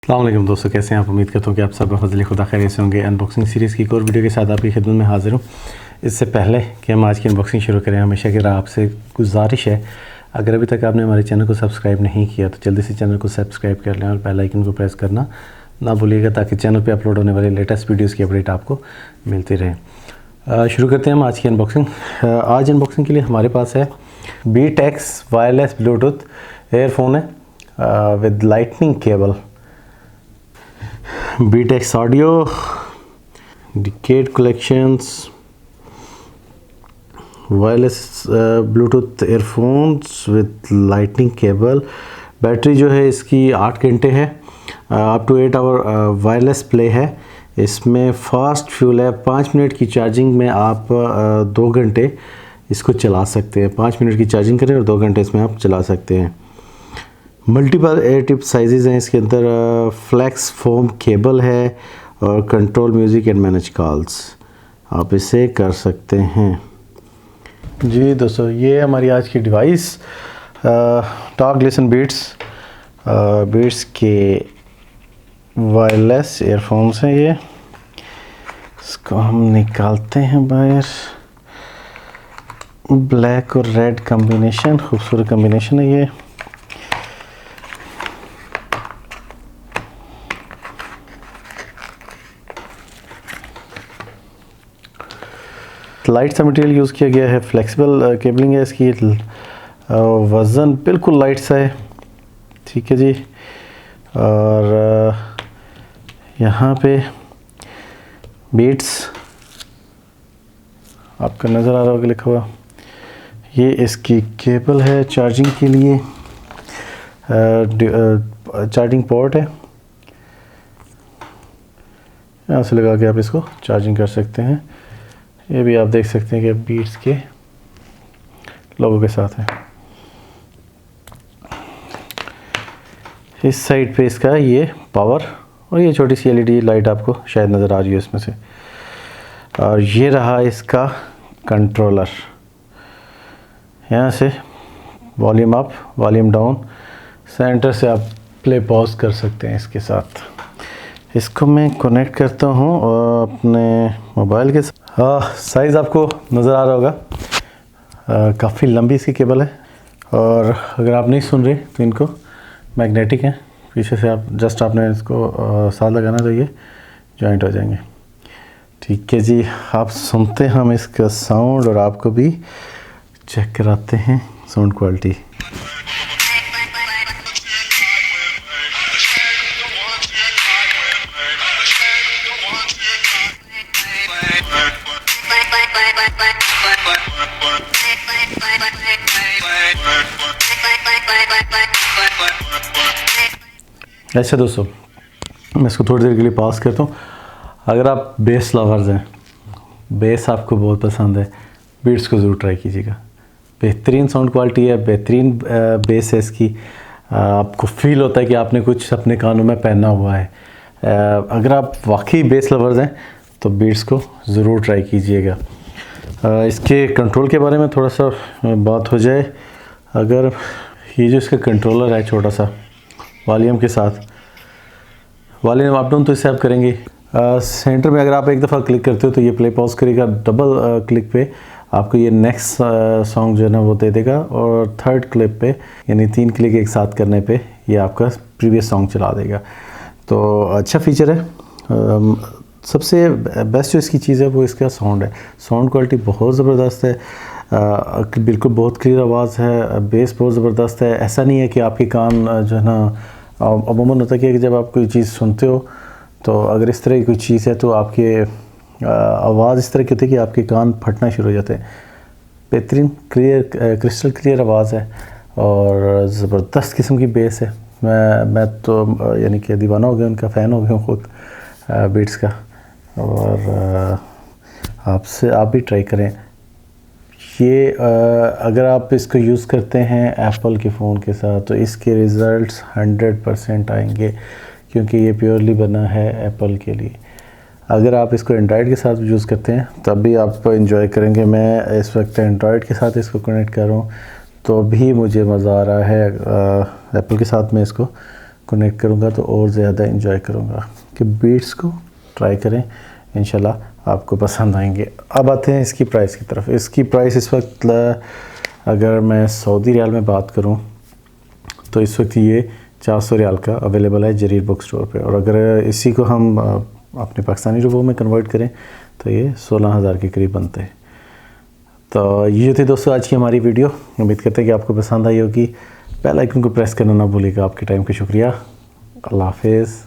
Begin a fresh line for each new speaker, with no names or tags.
अस्सलाम दोस्तों, कैसे हैं आप। उम्मीद करता हूँ कि आप सब फजल खुदा खैरियत से होंगे। अनबॉक्सिंग सीरीज़ की एक और वीडियो के साथ आपकी खिदमत में हाजिर हूँ। इससे पहले कि हम आज की अनबॉक्सिंग शुरू करें, हमेशा की तरह आपसे गुजारिश है, अगर अभी तक आपने हमारे चैनल को सब्सक्राइब नहीं किया तो जल्दी से चैनल को सब्सक्राइब कर लें और बेल आइकन को प्रेस करना ना भूलिएगा, ताकि चैनल पर अपलोड होने वाले लेटेस्ट वीडियोज़ की अपडेट आपको मिलती रहे। शुरू करते हैं हम आज की अनबॉक्सिंग। आज अनबॉक्सिंग के लिए हमारे पास है BTEX वायरलेस ब्लूटूथ एयरफोन है with lightning cable. BTEX audio decade collections wireless Bluetooth earphones with lightning cable. Battery जो है इसकी 8 घंटे है, up to 8 hour wireless play है। इसमें फास्ट फ्यूल है, 5 मिनट की चार्जिंग में आप 2 घंटे इसको चला सकते हैं। 5 मिनट की चार्जिंग करें और 2 घंटे इसमें आप चला सकते हैं। मल्टीपल एयर टिप साइजेस हैं इसके अंदर, फ्लेक्स फोम केबल है और control music and manage calls आप इसे कर सकते हैं। जी दोस्तों, ये हमारी आज की डिवाइस टॉक लिसन बीट्स के वायरलेस एयरफोन्स हैं। ये इसको हम निकालते हैं बाहर। ब्लैक और रेड कॉम्बिनेशन, खूबसूरत कॉम्बिनेशन है ये। लाइट सा मटेरियल यूज़ किया गया है, फ्लेक्सिबल केबलिंग है इसकी, वज़न बिल्कुल लाइट सा है। ठीक है जी। और यहाँ पे बीट्स आपका नज़र आ रहा होगा लिखा हुआ। ये इसकी केबल है चार्जिंग के लिए, चार्जिंग पोर्ट है, यहाँ से लगा के आप इसको चार्जिंग कर सकते हैं। ये भी आप देख सकते हैं कि बीट्स के लोगों के साथ है। इस साइड पे इसका ये पावर और ये छोटी सी LED लाइट आपको शायद नज़र आ रही है इसमें से। और ये रहा इसका कंट्रोलर, यहाँ से volume up volume down, centre से आप प्ले पॉज कर सकते हैं इसके साथ। इसको मैं कनेक्ट करता हूँ अपने मोबाइल के साथ। साइज़ आपको नज़र आ रहा होगा, काफ़ी लंबी इसकी केबल है। और अगर आप नहीं सुन रहे तो इनको मैग्नेटिक हैं, पीछे से आप जस्ट आपने इसको साथ लगाना तो ये जॉइंट हो जाएंगे। ठीक है जी, आप सुनते हैं हम इसका साउंड और आपको भी चेक कराते हैं साउंड क्वालिटी। अच्छा दोस्तों, मैं इसको थोड़ी देर के लिए पॉज करता हूँ। अगर आप बेस लवर्स हैं, बेस आपको बहुत पसंद है, बीट्स को ज़रूर ट्राई कीजिएगा। बेहतरीन साउंड क्वालिटी है, बेहतरीन बेस है इसकी। आपको फील होता है कि आपने कुछ अपने कानों में पहना हुआ है। अगर आप वाकई बेस लवर्स हैं तो बीट्स को ज़रूर ट्राई कीजिएगा। इसके कंट्रोल के बारे में थोड़ा सा बात हो जाए। अगर ये जो इसका कंट्रोलर है छोटा सा, वॉल्यूम के साथ वॉल्यूम अप डाउन तो इससे आप करेंगे। सेंटर में अगर आप एक दफ़ा क्लिक करते हो तो ये प्ले पॉज करेगा। डबल क्लिक पे आपको ये नेक्स्ट सॉन्ग जो है ना वो दे देगा, और थर्ड क्लिक पे यानी 3 क्लिक एक साथ करने पे ये आपका प्रीवियस सॉन्ग चला देगा। तो अच्छा फीचर है। सबसे बेस्ट जो इसकी चीज़ है वो इसका साउंड है। साउंड क्वालिटी बहुत ज़बरदस्त है, बिल्कुल बहुत क्लियर आवाज़ है, बेस बहुत ज़बरदस्त है। ऐसा नहीं है कि आपके कान जो है ना, अमूमन होता है कि जब आप कोई चीज़ सुनते हो तो अगर इस तरह की कोई चीज़ है तो आपके आवाज़ इस तरह की होती है कि आपके कान फटना शुरू हो जाते हैं। बेहतरीन क्लियर क्रिस्टल क्लियर आवाज़ है और ज़बरदस्त किस्म की बेस है। मैं तो यानी कि दीवाना हो गया, उनका फ़ैन हो गया हूँ खुद बीट्स का। और आप भी ट्राई करें। ये अगर आप इसको यूज़ करते हैं एप्पल के फ़ोन के साथ तो इसके रिज़ल्ट्स 100% आएंगे, क्योंकि ये प्योरली बना है एप्पल के लिए। अगर आप इसको एंड्रॉयड के साथ यूज़ करते हैं तब भी आप इंजॉय करेंगे। मैं इस वक्त एंड्रॉयड के साथ इसको कनेक्ट कर रहा हूँ तो भी मुझे मज़ा आ रहा है। एप्पल के साथ मैं इसको कनेक्ट करूँगा तो और ज़्यादा इंजॉय करूँगा कि बीट्स को ट्राई करें, इंशाल्लाह आपको पसंद आएंगे। अब आते हैं इसकी प्राइस की तरफ। इसकी प्राइस इस वक्त अगर मैं सऊदी रियाल में बात करूं तो इस वक्त ये 400 रियाल का अवेलेबल है जरीर बुक स्टोर पे, और अगर इसी को हम अपने पाकिस्तानी रुपयों में कन्वर्ट करें तो ये 16,000 के करीब बनते हैं। तो ये थी दोस्तों आज की हमारी वीडियो। उम्मीद करते हैं कि आपको पसंद आई होगी। बेल आइकन को प्रेस करना ना भूलिएगा। आपके टाइम का शुक्रिया। अल्लाह हाफिज़।